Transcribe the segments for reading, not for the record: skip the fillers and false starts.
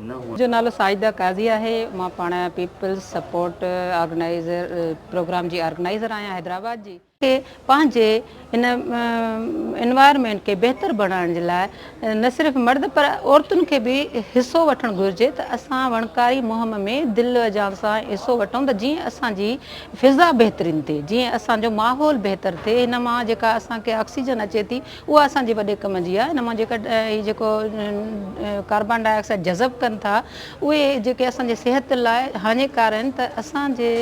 जो नालो साइदा काज़ी है। मां पाण पीपल्स सपोर्ट ऑर्गेनाइज़र प्रोग्राम जी ऑर्गेनाइज़र आहियां हैदराबाद जी। के पंहिंजे इन एनवायरमेंट के बेहतर बनाने जे लाइ न सिर्फ़ मर्द पर औरतुनि खे बि हिसो वठणु घुरिजे त असां वणकारी मुहिम में दिलि जान सां हिसो वठूं त जीअं असांजी फ़िज़ा बहितरीन थिए, जीअं असांजो माहौल बहितर थिए। हिन मां जेका असांखे ऑक्सीजन अचे थी उहा असांजे वॾे कम जी आहे। हिन मां जेका जेको कार्बन डाइऑक्साइड जज़ब कनि था उहे जेके असांजे सिहत लाइ हानिकार आहिनि। त असांजे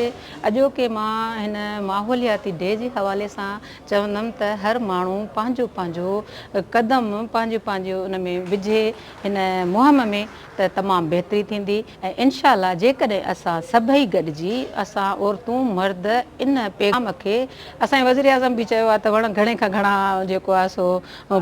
अॼोके मां हिन माहौलियाती डे जे हवाले सां चवंदमि त हर माण्हू पंहिंजो पंहिंजो क़दम पंहिंजो उन में विझे हिन मुहिम में त तमामु बहितरी थींदी। ऐं इनशा जेकॾहिं असां सभई गॾिजी असां औरतूं मर्द इन पैगाम खे, असांजे वज़ीर आज़म बि चयो आहे त वण घणे खां घणा जेको आहे सो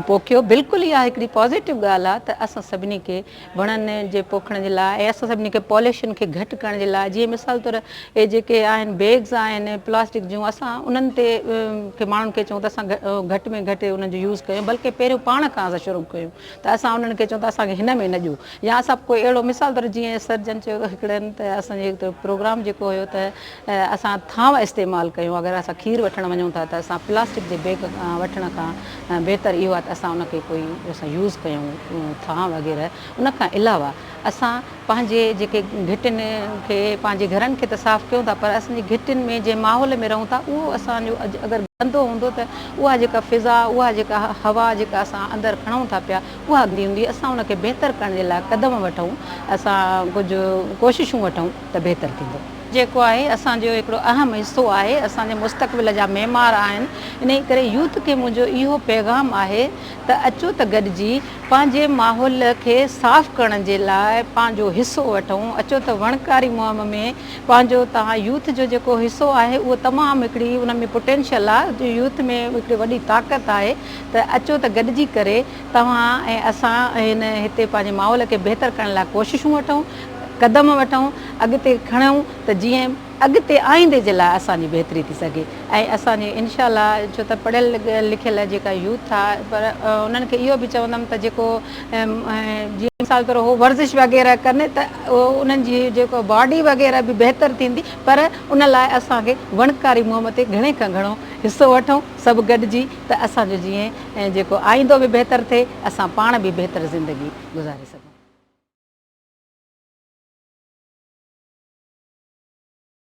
पोखियो। बिल्कुलु इहा हिकिड़ी पॉज़िटिव ॻाल्हि आहे त असां सभिनी खे वणनि जे पोखण जे लाइ ऐं असां सभिनी खे पॉल्यूशन खे घटि करण जे लाइ, जीअं मिसाल तौरु इहे जेके आहिनि बैग्स आहिनि प्लास्टिक जूं, असां उन्हनि ते के माण्हुनि खे चऊं त असां घटि में घटि उन्हनि जो यूज़ कयूं। बल्कि पहिरियों पाण खां असां शुरू कयूं त असां उन्हनि खे चऊं त असांखे हिन में न ॾियो। या असां कोई अहिड़ो मिसाल तौरु जीअं सर्जन चयो हिकिड़नि त असांजे प्रोग्राम जेको हुयो त असां थांव इस्तेमालु कयूं। अगरि असां खीर वठणु वञूं था त असां प्लास्टिक जे बैग वठण खां बहितर इहो आहे त असां उनखे कोई असां यूज़ कयूं थांव वग़ैरह। उन खां अलावा असां पंहिंजे जेके घिटियुनि खे पंहिंजे घरनि खे त साफ़ु कयूं था, पर असांजे घिटियुनि में जंहिं माहौल में रहूं था उहो असांजो अगरि गंदो हूंदो त उहा जेका फ़िज़ा, उहा जेका हवा जेका असां अंदरि खणूं था पिया उहा गंदी हूंदी। असां उनखे बहितर करण जे लाइ क़दम वठूं, असां कुझु कोशिशूं वठूं त बहितर थींदो। जेको आहे असांजो हिकिड़ो अहम हिसो आहे, असांजे मुस्तक़बिल जा मेमार आहिनि। इन करे यूथ खे मुंहिंजो इहो पैगाम आहे त अचो त गॾिजी पंहिंजे माहौल खे साफ़ु करण जे लाइ पंहिंजो हिसो वठूं। अचो त वणकारी मुहिम में पंहिंजो तव्हां यूथ जो जेको हिसो आहे उहो तमामु हिकिड़ी उन में पोटेंशियल आहे। यूथ में हिकिड़ी वॾी ताक़त आहे। त अचो त गॾिजी करे तव्हां ऐं असां हिन हिते पंहिंजे माहौल खे बहितर करण लाइ कोशिशूं वठूं, क़दम वठूं, अॻिते खणूं त जीअं अॻिते आईंदे जे लाइ असांजी बहितरी थी सघे। ऐं असांजे इनशा छो त पढ़ियल लिखियल जेका यूथ आहे, पर उन्हनि खे इहो बि चवंदमि त जेको जीअं मिसाल तौरु उहो वर्ज़िश वग़ैरह कनि त उन्हनि जी जेको बॉडी वग़ैरह बि बहितर थींदी। पर उन लाइ असांखे वणकारी मुहिम ते घणे खां घणो हिसो वठूं सभु गॾिजी त असांजो जीअं जेको आईंदो बि बहितर थिए, असां पाण बि बहितर ज़िंदगी गुज़ारे सघूं।